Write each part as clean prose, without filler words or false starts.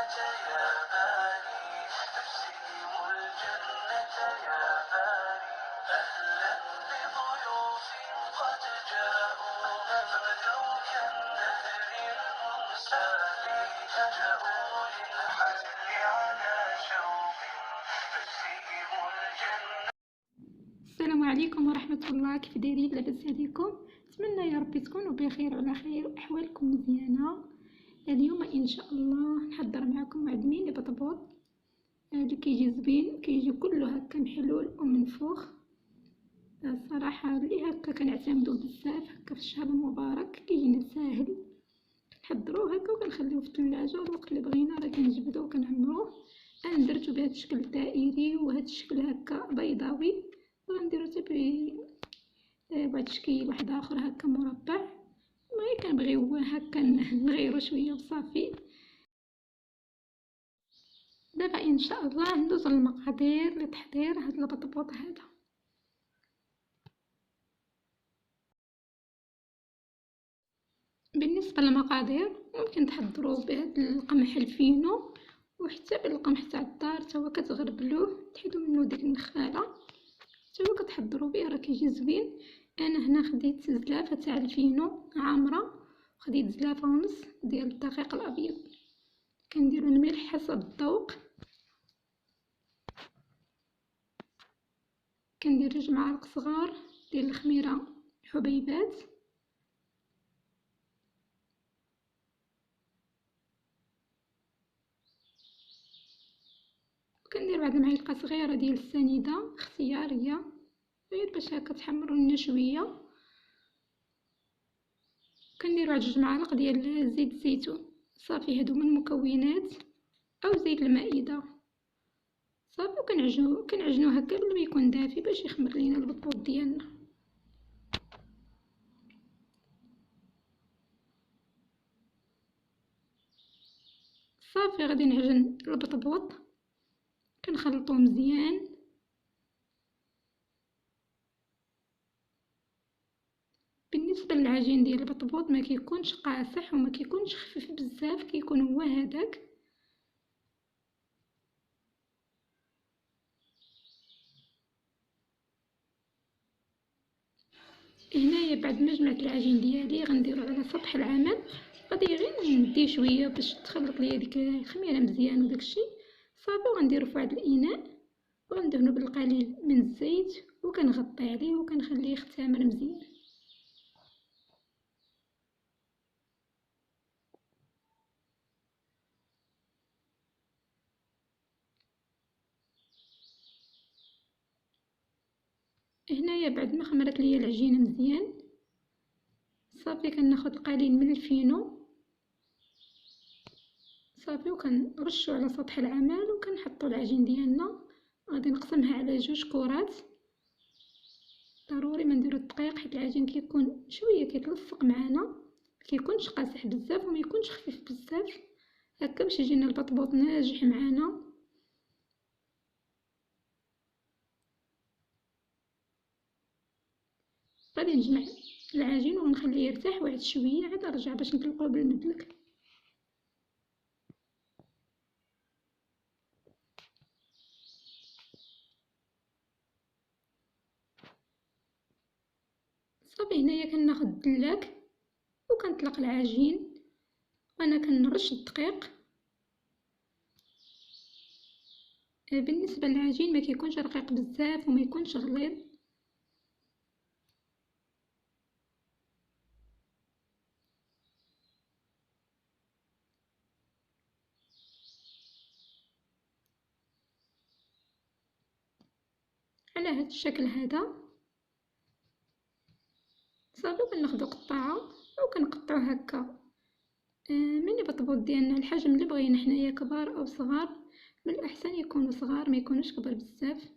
السلام عليكم ورحمة الله. كيف دايرين؟ لاباس عليكم؟ نتمنى يا ربي تكونوا بخير وعلى خير واحوالكم مزيانه. اليوم ان شاء الله نحضر معكم عدمين بطبوط اللي كيجي زوين، كيجي كله هكا محلول ومنفوخ. الصراحه اللي هكا كنعتمدوه بزاف هكا في الشهر المبارك، كيجينا ساهل كنحضروه هكا وكنخليوه في الثلاجه، والوقت اللي بغينا راه كنجبدوه وكنعمروه. انا درتو بهذا الشكل دائري وهذا الشكل هكا بيضاوي، وغنديرو حتى بواحد الشكل واحد اخر هكا مربع. المهم كنبغيو هكا نغيرو شويه وصافي. دابا ان شاء الله ندوز للمقادير لتحضير هاد البطبوط هذا. بالنسبه للمقادير ممكن تحضروه بهاد القمح الفينو وحتى بالقمح تاع الدار، تا هو كتغربلوه تحيدو منه ديك النخاله، تا هو كتحضروا به راه كيجي زوين. انا هنا خديت زلافه تاع الفينو عامره، خديت زلافه ونص ديال الدقيق الابيض. كنديرو الملح حسب الذوق، كندير 2 معالق صغار ديال الخميره حبيبات، وكندير واحد المعلقه صغيره ديال السنيده اختياريه غير باش هكا تحمروا لنا شويه. كندير واحد 2 معالق ديال زيت الزيتون صافي، هادو من المكونات او زيت المائده صافي، وكنعجنوه هكا بلا ما يكون دافي باش يخمر لينا البطبوط ديالنا. صافي غادي نعجن البطبوط كنخلطوه مزيان. بالنسبه للعجين ديال البطبوط ما كيكونش قاصح وما كيكونش خفيف بزاف، كيكون هو هذاك. هنايا بعد ما جمعت العجين ديالي غنديرو على سطح العمل، غادي غير ندي شويه باش تخلط ليا ديك الخميره مزيان وداكشي صافي. وغنديرو في واحد الاناء وندهنو بالقليل من الزيت وكنغطي عليه وكنخليه يختمر مزيان. هنايا بعد ما خمرت ليا العجينه مزيان صافي كناخد القليل من الفينو صافي وكنرشو على سطح العمل وكنحطو العجين ديالنا. غادي نقسمها على 2 كرات، ضروري ما نديرو الدقيق حيت العجين كيكون شويه كيتلصق معنا، كيكونش قاصح بزاف وما يكونش خفيف بزاف هكا باش يجينا البطبوط ناجح معنا. غادي نجمع العجين ونخليه يرتاح واحد شويه عاد نرجع باش نطلقوه بالمدلك. صافي هنايا كناخد الدلاك وكنطلق العجين وانا كنرش الدقيق. بالنسبه للعجين ما كيكونش رقيق بزاف وما يكونش غليظ. على هذا الشكل هذا صافي كناخدو قطعه وكنقطعو هكا من البطبوط ديالنا الحجم اللي بغينا حنايا، كبار او صغار. من الاحسن يكونوا صغار ما يكونوش كبار بزاف.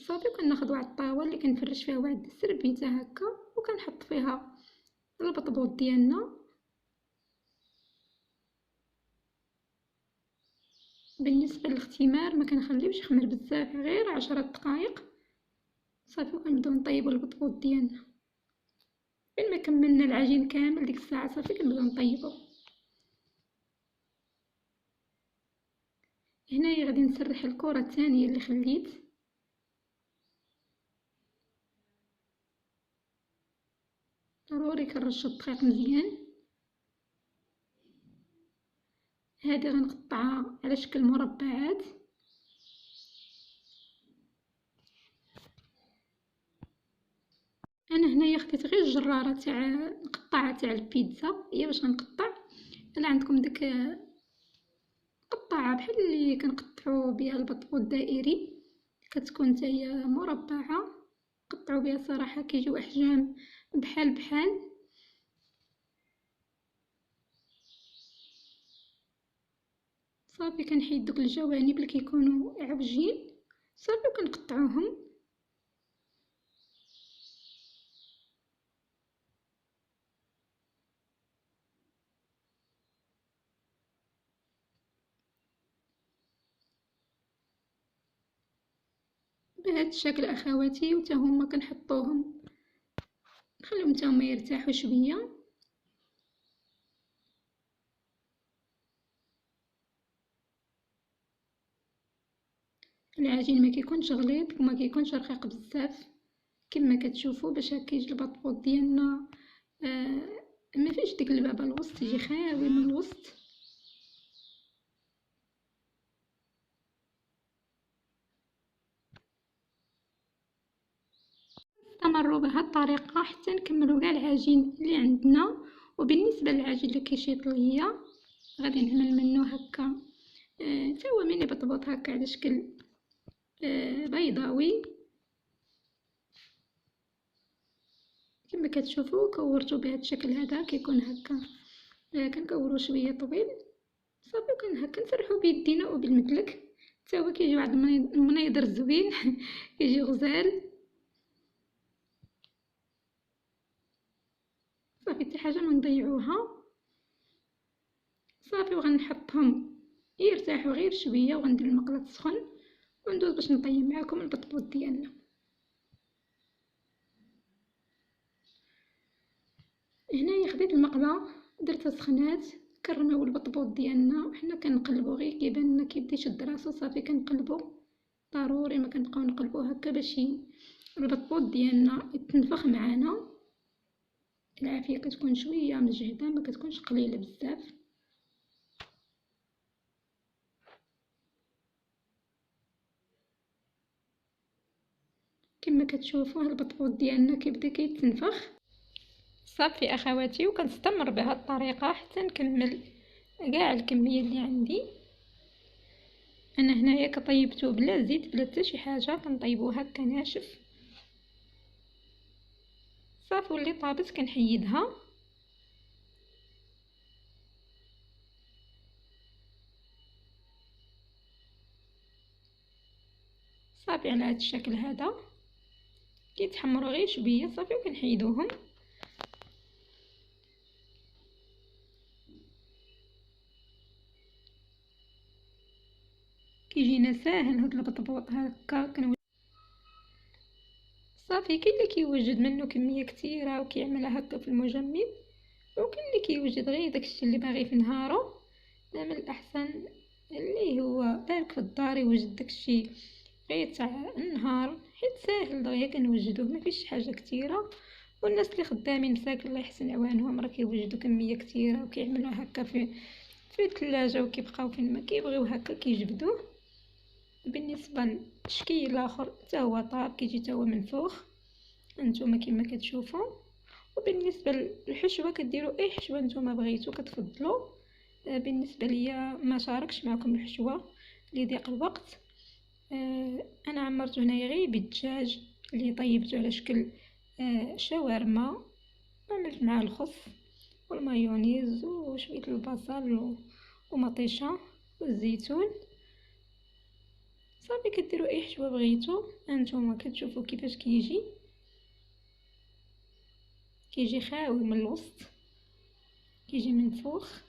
صافي كناخد واحد الطاوه اللي كنفرش فيها واحد السربيته هكا وكنحط فيها البطبوط ديالنا. بالنسبه للاختمار ما كنخليوش يخمر بزاف، غير 10 دقائق صافي وكنبداو نطيبوا البطبوط ديالنا. فين ما كملنا العجين كامل ديك الساعه صافي كنبداو نطيبوا. هنايا غادي نسرح الكرة الثانية اللي خليت. ضروري كنرشو الدقيق مزيان. هادي غنقطعها على شكل مربعات. انا هنايا خديت غير الجراره تاع القطاعه تاع البيتزا، هي باش غنقطع. الا عندكم ديك قطاعه بحال اللي كنقطعوا بها البطبوط الدائري، كتكون حتى هي مربعه، قطعوا بها صراحه كيجيو احجام بحال بحال. صافي كنحيد دوك الجوانب اللي كيكونوا عوجين صافي وكنقطعوهم. بهذا الشكل اخواتي، وتا هما كنحطوهم نخليهم تا هما يرتاحوا شويه. العجين ما كيكونش غليظ وما كيكونش رقيق بزاف كما كتشوفوا، باش هكا يجي البطبوط ديالنا ما فيش ديك البابه الوسط، يجي خاوي من الوسط. نستمروا بهذه الطريقه حتى نكملوا كاع العجين اللي عندنا. وبالنسبه للعجين اللي كيشيط ليا غادي نعمل منه هكا تا هو ميني بطبوط هكا على شكل بيضاوي كما كتشوفوا. كورته بهذا الشكل هذا كيكون هكا كنكورو شويه طويل صافي، وكن هكا نسرحو بيدينا وبالمدلك حتى هو كيجي واحد المنيضر زوين كيجي غزال. صافي حتى حاجه ما نضيعوها. صافي وغنحطهم يرتاحوا غير شويه، وغندير المقله تسخن وندوز باش نطيب معكم البطبوط ديالنا. هنايا خديت المقله درتها سخنات، كرماو البطبوط ديالنا وحنا كنقلبو غير كيبان لنا كيبدا يشد راسو صافي كنقلبو. ضروري ما كنبقاو نقلبو هكا باش البطبوط ديالنا يتنفخ معانا. العافيه كتكون شويه مجهده ما كتكونش قليله بزاف. كما كتشوفوا البطبوط ديالنا كيبدا كيتنفخ. صافي اخواتي، وكنستمر بهذه الطريقه حتى نكمل كاع الكميه اللي عندي. انا هنايا كطيبته بلا زيت بلا حتى شي حاجه، كنطيبو هكا ناشف. صافي واللي طابت كنحيدها. صافي على هذا الشكل هذا كيتحمروا غير شويه صافي وكنحيدوهم. كيجينا ساهل هاد البطبوط هكا. صافي كاين اللي كيوجد منه كميه كثيره وكيعملها هكا في المجمد، وكاين اللي كيوجد غير داكشي اللي باغي في نهارو. من الاحسن اللي هو بارك في الدار يوجد داكشي غير تاع النهار، حيت ساهل دغيا كنوجدوه ما فيش حاجه كثيره. والناس اللي خدامين مساكن الله يحسن عوانهم راه كيوجدوا كميه كثيره وكيعملوها هكا في الثلاجه وكيبقاو فين ما كيبغيو هكا كيجبدوه. بالنسبه للشكل الاخر حتى هو طاب كيجي حتى هو منفوخ انتما كما كتشوفوا. وبالنسبه للحشوه كديروا اي حشوه نتوما بغيتو كتفضلوا. بالنسبه ليا ما شاركش معكم الحشوه لضيق الوقت. انا عمرته هنايا غير بالدجاج اللي طيبته على شكل شاورما. عملت مع الخس والمايونيز وشويه البصل ومطيشه والزيتون. صافي كديروا اي حشوه بغيتو هانتوما كتشوفوا كيفاش كيجي خاوي من الوسط كيجي منفوخ.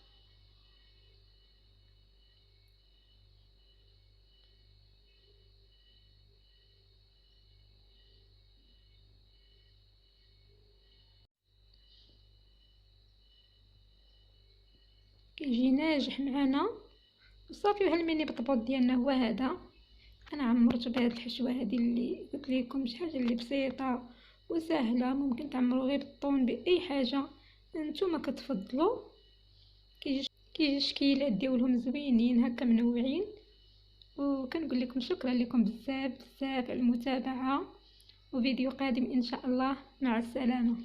كيجي ناجح معنا صافي. وها الميني بطبوط ديالنا هو هذا. انا عمرت بهاد الحشوه هذه اللي قلت لكم، شي حاجه اللي بسيطه وسهله، ممكن تعمروا غير بالطون باي حاجه نتوما كتفضلوا. كيجي شكيلات ديالهم زوينين هكا منوعين. وكنقول لكم شكرا لكم بزاف بزاف على المتابعه، وفيديو قادم ان شاء الله. مع السلامه.